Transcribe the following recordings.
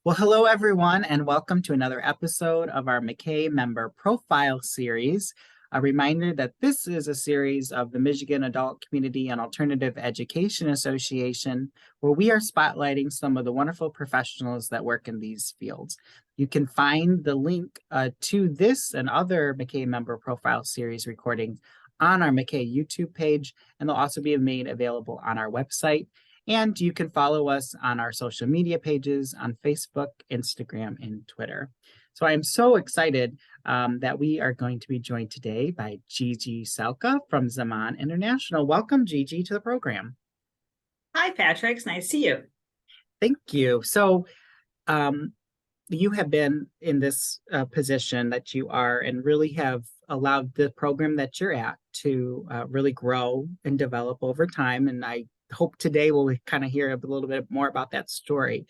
Well, hello everyone, and welcome to another episode of our MACAE member profile series. A reminder that this is a series of the Michigan Adult Community and Alternative Education Association, where we are spotlighting some of the wonderful professionals that work in these fields. You can find the link to this and other MACAE member profile series recordings on our MACAE YouTube page, and they'll also be made available on our website. And you can follow us on our social media pages on Facebook, Instagram, and Twitter. So I am so excited that we are going to be joined today by Gigi Salka from Zaman International. Welcome, Gigi, to the program. Hi, Patrick. It's nice to see you. Thank you. So you have been in this position that you are and really have allowed the program that you're at to really grow and develop over time. And I hope today we'll kind of hear a little bit more about that story.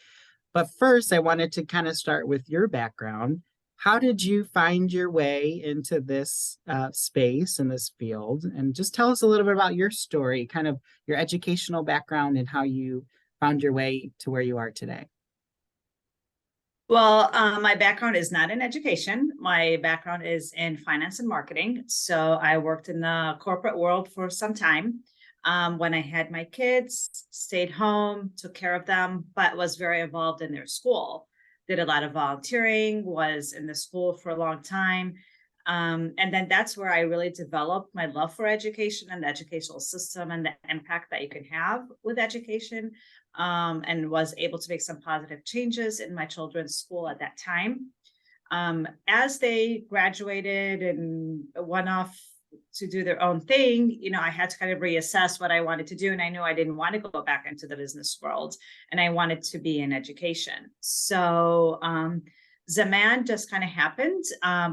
But first, I wanted to kind of start with your background. How did you find your way into this space in this field? And just tell us a little bit about your story, kind of your educational background and how you found your way to where you are today. Well, my background is not in education. My background is in finance and marketing. So I worked in the corporate world for some time. When I had my kids, stayed home, took care of them, but was very involved in their school. Did a lot of volunteering, was in the school for a long time. And then that's where I really developed my love for education and the educational system and the impact that you can have with education, and was able to make some positive changes in my children's school at that time. As they graduated and went off to do their own thing, I had to kind of reassess what I wanted to do. And I knew I didn't want to go back into the business world and I wanted to be in education. So Zaman just kind of happened.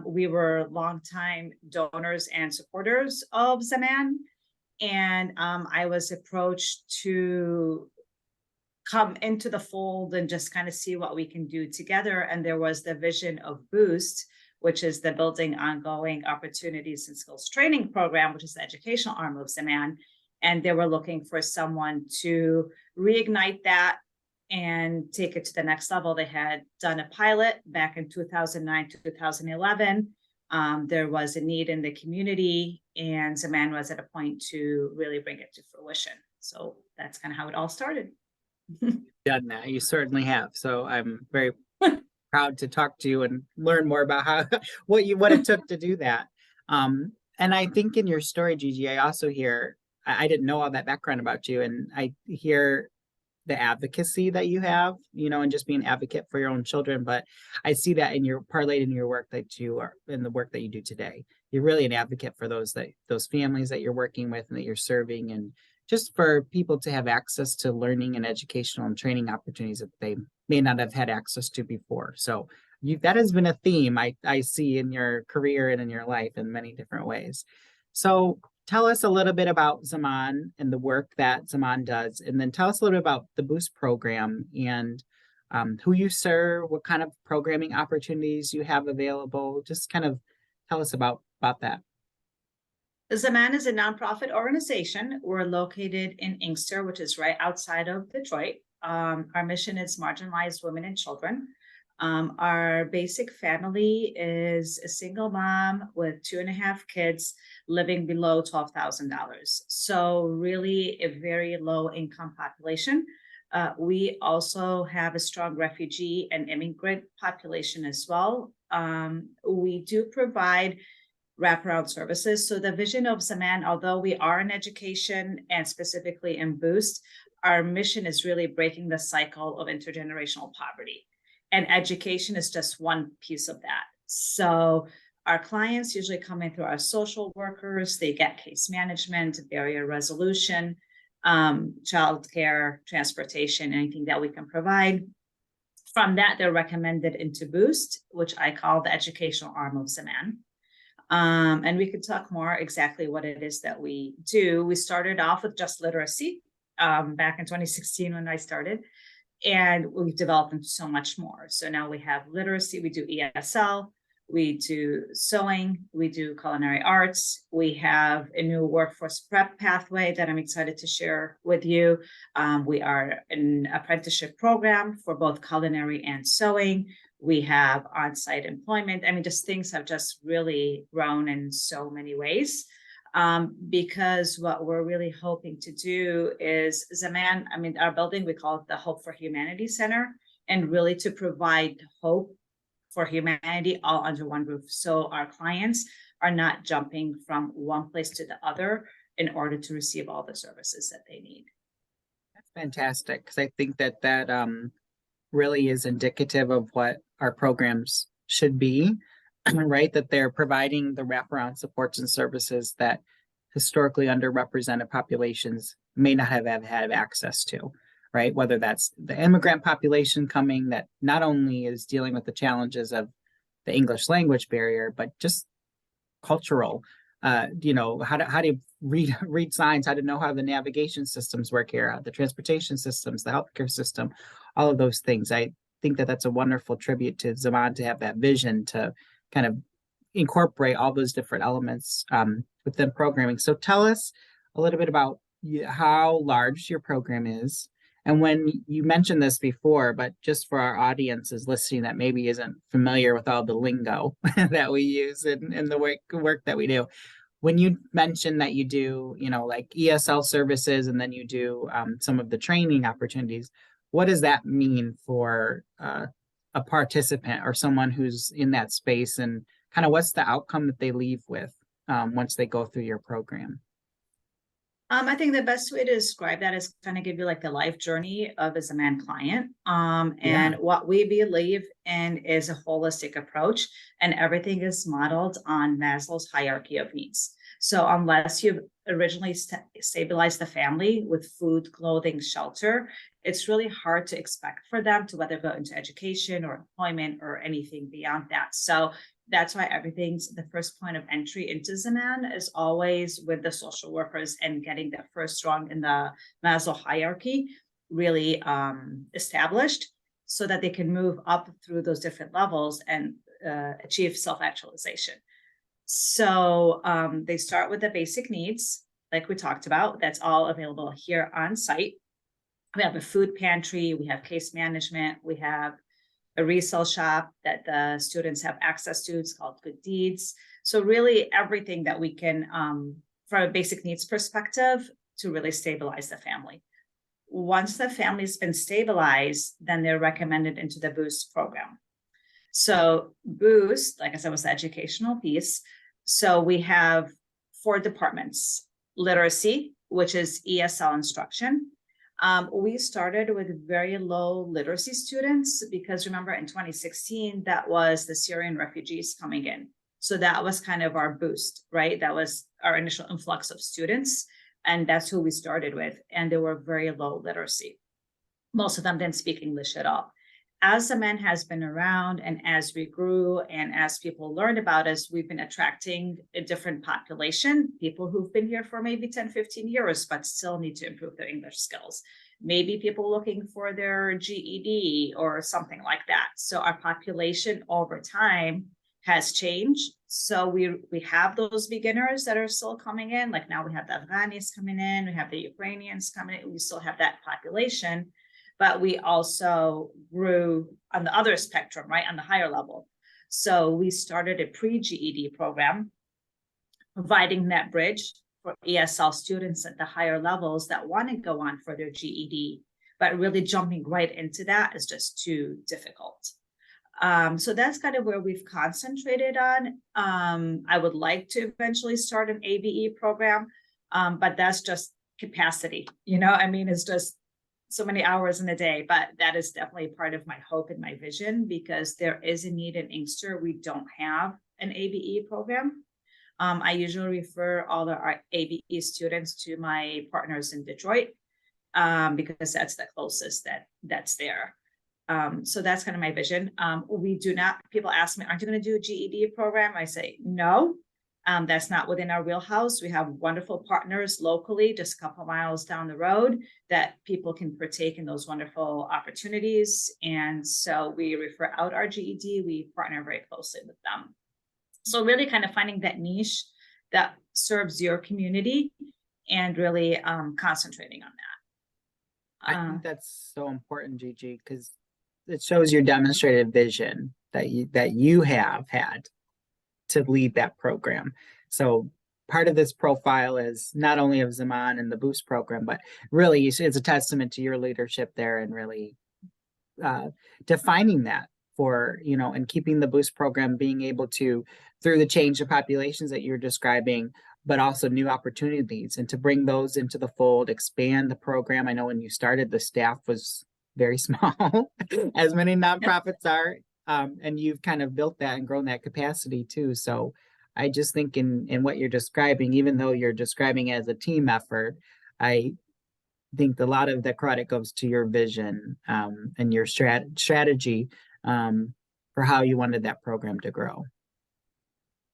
We were longtime donors and supporters of Zaman. And I was approached to come into the fold and just kind of see what we can do together. And there was the vision of B.O.O.S.T, which is the Building Ongoing Opportunities and Skills Training Program, which is the educational arm of Zaman. And they were looking for someone to reignite that and take it to the next level. They had done a pilot back in 2009, 2011. There was a need in the community, and Zaman was at a point to really bring it to fruition. So that's kind of how it all started. Done that. You certainly have. So I'm very proud to talk to you and learn more about how what it took to do that. And I think in your story, Gigi, I also hear I didn't know all that background about you, and I hear the advocacy that you have, and just being an advocate for your own children. But I see that in your parlayed in your work that you are in the work that you do today. You're really an advocate for those families that you're working with and that you're serving, and just for people to have access to learning and educational and training opportunities that they may not have had access to before. So that has been a theme I see in your career and in your life in many different ways. So tell us a little bit about Zaman and the work that Zaman does, and then tell us a little bit about the B.O.O.S.T program and who you serve, what kind of programming opportunities you have available. Just kind of tell us about that. Zaman is a nonprofit organization. We're located in Inkster, which is right outside of Detroit. Our mission is marginalized women and children. Our basic family is a single mom with 2.5 kids living below $12,000. So really a very low income population. We also have a strong refugee and immigrant population as well. We do provide wraparound services. So the vision of Zaman, although we are in education and specifically in B.O.O.S.T, our mission is really breaking the cycle of intergenerational poverty. And education is just one piece of that. So our clients usually come in through our social workers. They get case management, barrier resolution, childcare, transportation, anything that we can provide. From that, they're recommended into B.O.O.S.T, which I call the educational arm of Zaman. And we could talk more exactly what it is that we do. We started off with just literacy back in 2016 when I started, and we've developed into so much more. So now we have literacy, we do ESL, We do sewing, we do culinary arts. We have a new workforce prep pathway that I'm excited to share with you. We are an apprenticeship program for both culinary and sewing. We have on-site employment. I mean, just things have just really grown in so many ways. Because what we're really hoping to do is Zaman, I mean, our building, we call it the Hope for Humanity Center, and really to provide hope for humanity all under one roof. So our clients are not jumping from one place to the other in order to receive all the services that they need. That's fantastic, because I think that really is indicative of what our programs should be, right? That they're providing the wraparound supports and services that historically underrepresented populations may not have had access to, right? Whether that's the immigrant population coming that not only is dealing with the challenges of the English language barrier, but just cultural. How do you read signs? How to know how the navigation systems work here, the transportation systems, the healthcare system, all of those things. I think that that's a wonderful tribute to Zaman to have that vision to kind of incorporate all those different elements within programming. So tell us a little bit about how large your program is. And when you mentioned this before, but just for our audiences listening that maybe isn't familiar with all the lingo that we use in the work that we do, when you mentioned that you do, like ESL services and then you do some of the training opportunities, what does that mean for a participant or someone who's in that space, and kind of what's the outcome that they leave with once they go through your program? I think the best way to describe that is kind of give you like the life journey of a Zaman client. And what we believe in is a holistic approach, and everything is modeled on Maslow's hierarchy of needs. So unless you've originally stabilized the family with food, clothing, shelter, it's really hard to expect for them to whether go into education or employment or anything beyond that. So that's why everything's the first point of entry into Zaman is always with the social workers and getting that first rung in the Maslow hierarchy really established so that they can move up through those different levels and achieve self-actualization. So they start with the basic needs, like we talked about. That's all available here on site. We have a food pantry, we have case management, we have a resale shop that the students have access to. It's called Good Deeds. So really everything that we can, from a basic needs perspective, to really stabilize the family. Once the family's been stabilized, then they're recommended into the B.O.O.S.T program. So B.O.O.S.T, like I said, was the educational piece. So we have 4 departments: literacy, which is ESL instruction. We started with very low literacy students because remember in 2016, that was the Syrian refugees coming in. So that was kind of our boost, right? That was our initial influx of students. And that's who we started with. And they were very low literacy. Most of them didn't speak English at all. As Zaman has been around and as we grew and as people learned about us, we've been attracting a different population, people who've been here for maybe 10, 15 years, but still need to improve their English skills. Maybe people looking for their GED or something like that. So our population over time has changed. So we have those beginners that are still coming in. Like now we have the Afghanis coming in, we have the Ukrainians coming in, we still have that population. But we also grew on the other spectrum, right, on the higher level. So we started a pre-GED program, providing that bridge for ESL students at the higher levels that want to go on for their GED, but really jumping right into that is just too difficult. So that's kind of where we've concentrated on. I would like to eventually start an ABE program, but that's just capacity, I mean, it's just so many hours in a day, but that is definitely part of my hope and my vision because there is a need in Inkster. We don't have an ABE program. I usually refer all our ABE students to my partners in Detroit because that's the closest that's there. So that's kind of my vision. We do not, people ask me, aren't you going to do a GED program? I say, no, that's not within our wheelhouse. We have wonderful partners locally, just a couple miles down the road that people can partake in those wonderful opportunities. And so we refer out our GED, we partner very closely with them. So really kind of finding that niche that serves your community and really concentrating on I that. think that's so important, Gigi, because it shows your demonstrated vision that you have had to lead that program. So part of this profile is not only of Zaman and the Boost program, but really it's a testament to your leadership there and really defining that for, and keeping the Boost program being able to, through the change of populations that you're describing, but also new opportunities and to bring those into the fold, expand the program. I know when you started, the staff was very small, as many nonprofits are, and you've kind of built that and grown that capacity too. So I just think in what you're describing, even though you're describing as a team effort, I think a lot of the credit goes to your vision and your strategy for how you wanted that program to grow.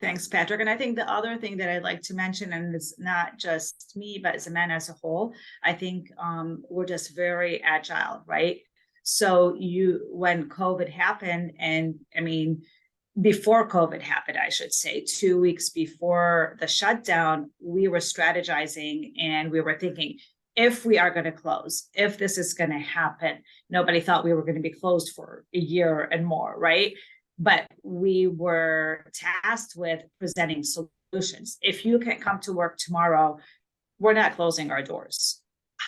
Thanks, Patrick. And I think the other thing that I'd like to mention, and it's not just me, but Zaman as a whole, I think we're just very agile, right? So when COVID happened, and I mean, before COVID happened, I should say, 2 weeks before the shutdown, we were strategizing and we were thinking, if we are going to close, if this is going to happen, nobody thought we were going to be closed for a year and more, right? But we were tasked with presenting solutions. If you can't come to work tomorrow, we're not closing our doors.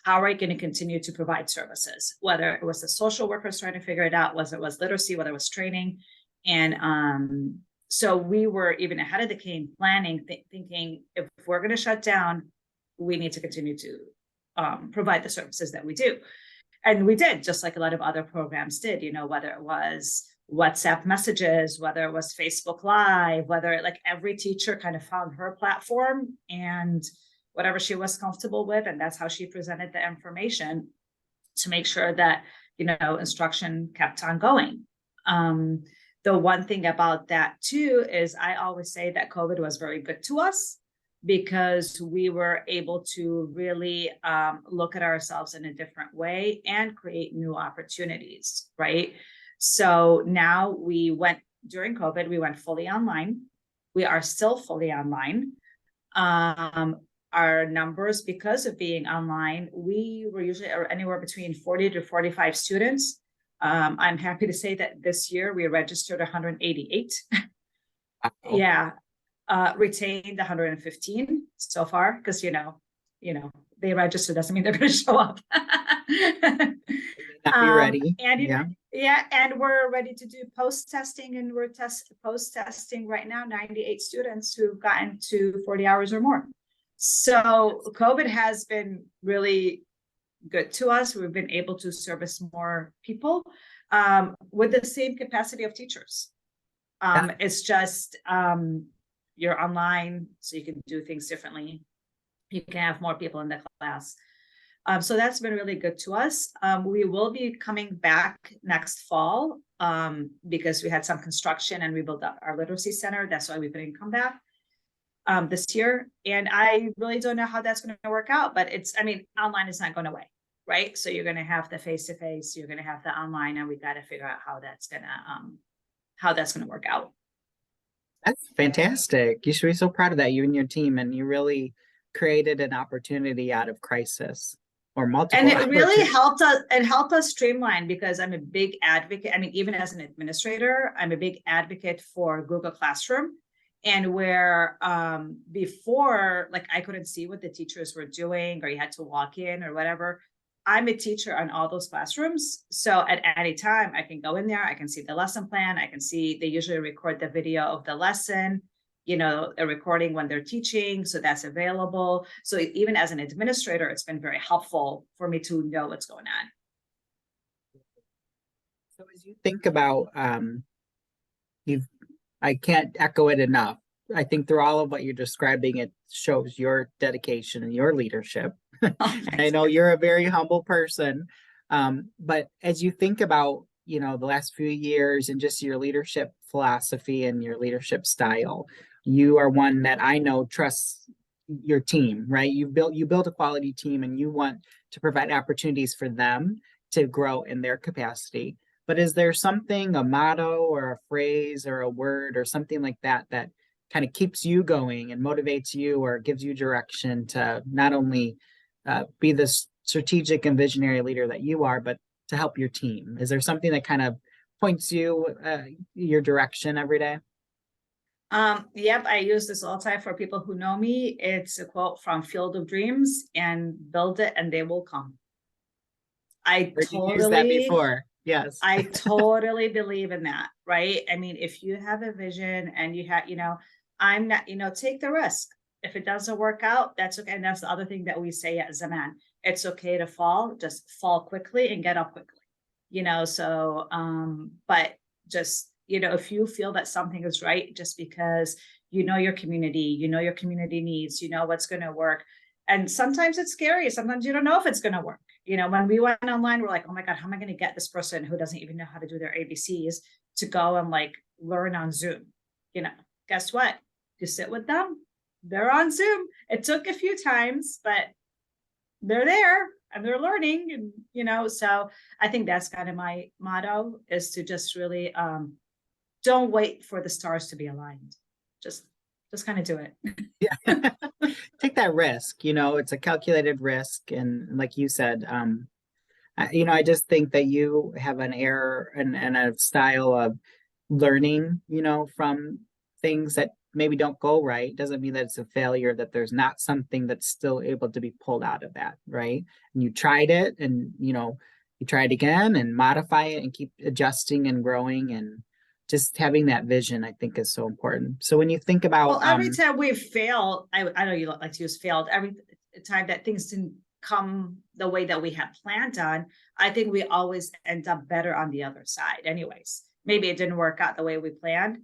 How are we going to continue to provide services? Whether it was the social workers trying to figure it out, whether it was literacy, whether it was training. And so we were even ahead of the game planning, thinking if we're going to shut down, we need to continue to provide the services that we do. And we did, just like a lot of other programs did, whether it was WhatsApp messages, whether it was Facebook Live, whether like every teacher kind of found her platform and whatever she was comfortable with. And that's how she presented the information to make sure that, instruction kept on going. The one thing about that too is I always say that COVID was very good to us because we were able to really look at ourselves in a different way and create new opportunities, right? So now during COVID, we went fully online. We are still fully online. Our numbers, because of being online, we were usually anywhere between 40 to 45 students. I'm happy to say that this year we registered 188. Wow. Yeah. Retained 115 so far because they register doesn't mean they're going to show up. Not be ready. And we're ready to do post testing, and we're post testing right now 98 students who've gotten to 40 hours or more. So COVID has been really good to us. We've been able to service more people with the same capacity of teachers. It's just you're online, so you can do things differently. You can have more people in the class. So that's been really good to us. We will be coming back next fall because we had some construction and we built up our literacy center. That's why we couldn't come back this year. And I really don't know how that's going to work out, but online is not going away, right? So you're going to have the face-to-face, you're going to have the online, and we got to figure out how that's going to work out. That's fantastic. You should be so proud of that, you and your team, and you really created an opportunity out of crisis or multiple. And it really helped us streamline because I'm a big advocate. Even as an administrator, I'm a big advocate for Google Classroom. And where before, like I couldn't see what the teachers were doing, or you had to walk in or whatever. I'm a teacher on all those classrooms. So at any time I can go in there, I can see the lesson plan. I can see they usually record the video of the lesson, a recording when they're teaching. So that's available. So even as an administrator, it's been very helpful for me to know what's going on. So as you think about, I can't echo it enough. I think through all of what you're describing, it shows your dedication and your leadership. And I know you're a very humble person. But as you think about, the last few years and just your leadership philosophy and your leadership style, you are one that I know trusts your team, right? You built a quality team and you want to provide opportunities for them to grow in their capacity. But is there something, a motto or a phrase or a word or something like that, that kind of keeps you going and motivates you or gives you direction to not only be the strategic and visionary leader that you are, but to help your team? Is there something that kind of points you your direction every day? Yep, I use this all the time for people who know me. It's a quote from Field of Dreams, and build it and they will come. I Heard you use that totally before. Yes. I totally believe in that, right? I mean, if you have a vision and you have, I'm not, take the risk. If it doesn't work out, that's okay. And that's the other thing that we say at Zaman. It's okay to fall, just fall quickly and get up quickly. But just, if you feel that something is right, just because your community, your community needs, what's going to work. And sometimes it's scary. Sometimes you don't know if it's going to work. When we went online, we're like, oh my God, how am I going to get this person who doesn't even know how to do their ABCs to go and like learn on Zoom? Guess what? You sit with them, they're on Zoom. It took a few times, but they're there and they're learning. And, so I think that's kind of my motto, is to just really don't wait for the stars to be aligned. Just kind of do it. Yeah. Take that risk, it's a calculated risk. And like you said, I just think that you have an air and a style of learning, from things that maybe don't go right. Doesn't mean that it's a failure, that there's not something that's still able to be pulled out of that, right? And you tried it, and you try it again and modify it and keep adjusting and growing, and just having that vision, I think, is so important. So when you think about Well, every time we've failed, I know you like to use failed, every time that things didn't come the way that we had planned on, I think we always end up better on the other side anyways. Maybe it didn't work out the way we planned,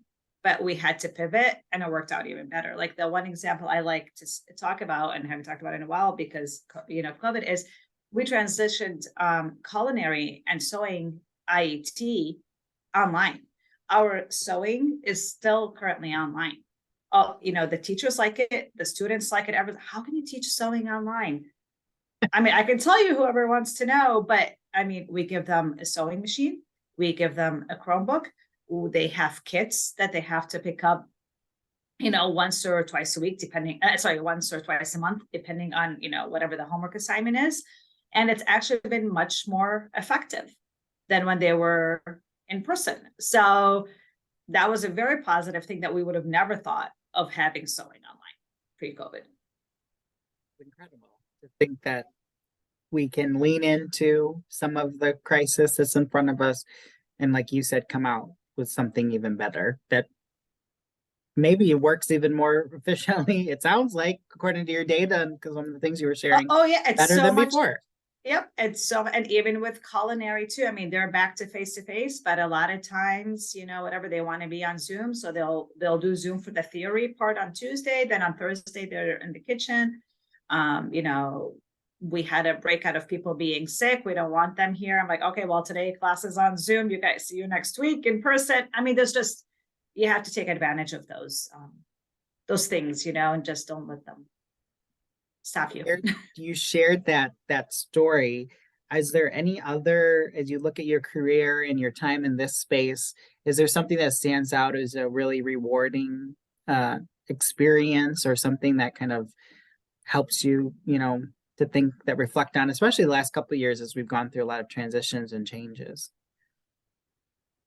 but we had to pivot and it worked out even better. Like the one example I like to talk about, and haven't talked about in a while because, COVID, is we transitioned culinary and sewing IET online. Our sewing is still currently online. Oh, the teachers like it, the students like it. Everything. How can you teach sewing online? I mean, I can tell you whoever wants to know, but I mean, we give them a sewing machine. We give them a Chromebook. They have kits that they have to pick up, once or twice a week, once or twice a month, depending on, whatever the homework assignment is. And it's actually been much more effective than when they were in person. So that was a very positive thing that we would have never thought of having sewing online pre-COVID. incredible to think that we can lean into some of the crisis that's in front of us, and like you said, come out with something even better that maybe works even more efficiently. It sounds like, according to your data, and because one of the things you were sharing, Oh yeah, it's better so than much. before. Yep. And even with culinary too, I mean, they're back to face, but a lot of times, whatever, they want to be on Zoom. So they'll do Zoom for the theory part on Tuesday. Then on Thursday, they're in the kitchen. We had a breakout of people being sick. We don't want them here. I'm like, okay, well, today class is on Zoom. You guys, see you next week in person. I mean, you have to take advantage of those things, and just don't let them stop you. You shared that story. Is there any other, as you look at your career and your time in this space, is there something that stands out as a really rewarding experience, or something that kind of helps you, to think, that reflect on, especially the last couple of years as we've gone through a lot of transitions and changes?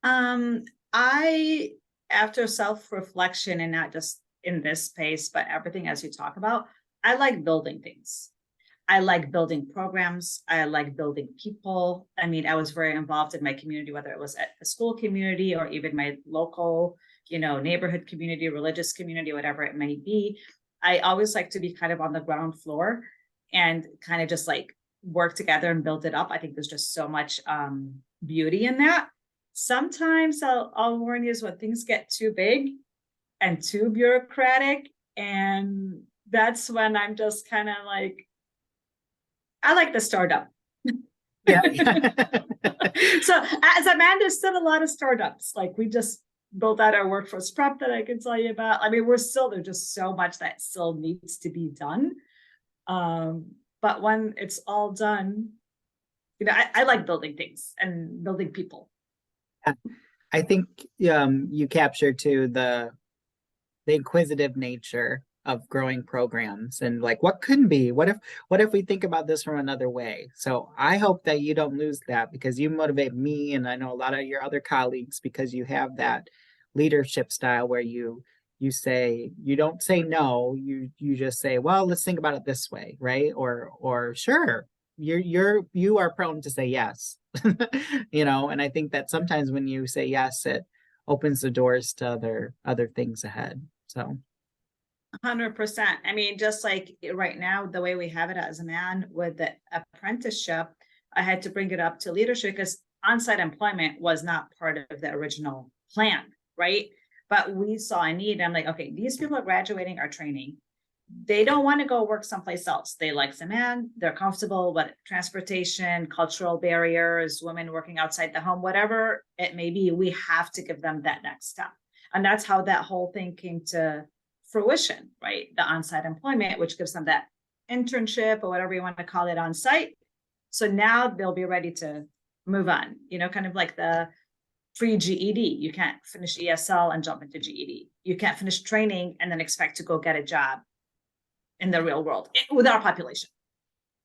I, after self-reflection, and not just in this space, but everything as you talk about, I like building things. I like building programs. I like building people. I mean, I was very involved in my community, whether it was at the school community or even my local, neighborhood community, religious community, whatever it may be. I always like to be kind of on the ground floor and kind of just like work together and build it up. I think there's just so much beauty in that. Sometimes I'll warn you, is when things get too big and too bureaucratic, and that's when I'm just kind of like, I like the startup. Yeah. So as a man, there's still a lot of startups. Like we just built out our workforce prep that I can tell you about. I mean, there's just so much that still needs to be done. But when it's all done, I like building things and building people. I think you captured too the inquisitive nature of growing programs and like what could be, what if we think about this from another way. So I hope that you don't lose that, because you motivate me, and I know a lot of your other colleagues, because you have that leadership style where you say, you don't say no, you just say, well, let's think about it this way, right? Or sure, you are prone to say yes. And I think that sometimes when you say yes, it opens the doors to other things ahead. So 100%. I mean, just like right now, the way we have it as a man with the apprenticeship, I had to bring it up to leadership because on-site employment was not part of the original plan, right? But we saw a need. I'm like, okay, these people are graduating our training. They don't want to go work someplace else. They like Zaman. They're comfortable with transportation, cultural barriers, women working outside the home, whatever it may be. We have to give them that next step. And that's how that whole thing came to fruition, right? The on-site employment, which gives them that internship or whatever you want to call it on site. So now they'll be ready to move on, kind of like the pre-GED. You can't finish ESL and jump into GED. You can't finish training and then expect to go get a job in the real world with our population.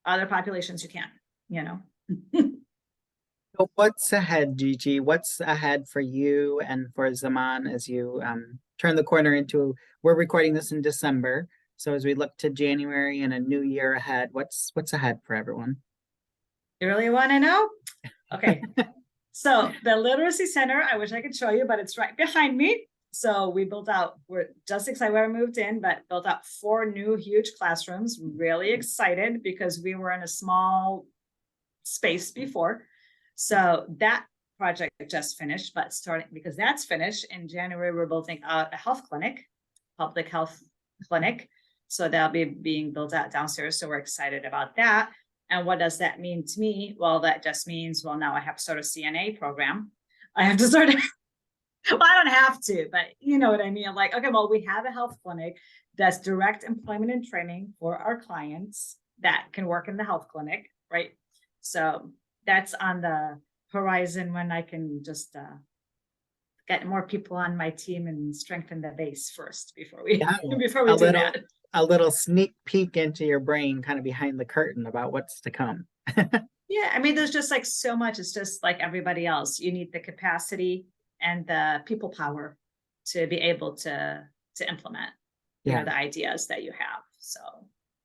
Other populations, you can't. So what's ahead, Gigi? What's ahead for you and for Zaman as you turn the corner into, we're recording this in December. So as we look to January and a new year ahead, what's ahead for everyone? You really want to know? Okay. So the Literacy Center, I wish I could show you, but it's right behind me. So we're just excited when we moved in, but built out 4 new huge classrooms. Really excited because we were in a small space before. So that project just finished, but starting because that's finished in January, we're building out a health clinic, public health clinic. So that'll be being built out downstairs. So we're excited about that. And what does that mean to me? Well, that just means, well, now I have to start a CNA program. I have to start, well, I don't have to, but you know what I mean? I'm like, okay, well, we have a health clinic that's direct employment and training for our clients that can work in the health clinic, right? So that's on the horizon when I can just get more people on my team and strengthen the base first before we Yeah, before we do that. a little sneak peek into your brain, kind of behind the curtain about what's to come. Yeah, I mean, there's just like so much. It's just like everybody else. You need the capacity and the people power to be able to implement, Yeah, the ideas that you have. So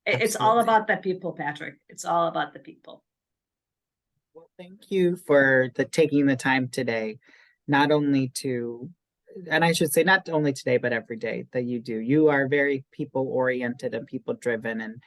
it's all about the people, Patrick. It's all about the people. well, thank you for taking the time today, not only to, and I should say not only today, but every day that you do. You are very people oriented and people driven, and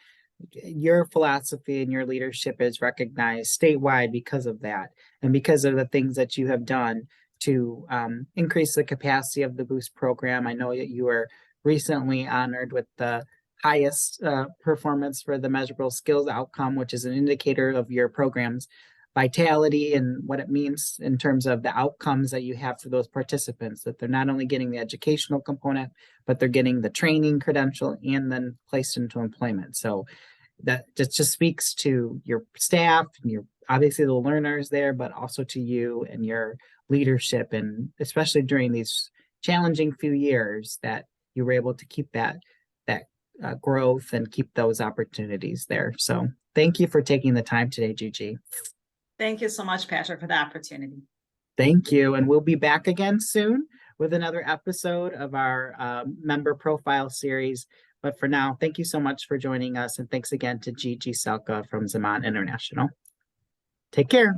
your philosophy and your leadership is recognized statewide because of that, and because of the things that you have done to increase the capacity of the B.O.O.S.T program. I know that you were recently honored with the highest performance for the measurable skills outcome, which is an indicator of your program's vitality and what it means in terms of the outcomes that you have for those participants, that they're not only getting the educational component, but they're getting the training credential and then placed into employment. So that just speaks to your staff and your, obviously the learners there, but also to you and your leadership, and especially during these challenging few years, that you were able to keep that growth and keep those opportunities there. So thank you for taking the time today, Gigi. Thank you so much, Patrick, for the opportunity. Thank you. And we'll be back again soon with another episode of our member profile series. But for now, thank you so much for joining us. And thanks again to Gigi Salka from Zaman International. Take care.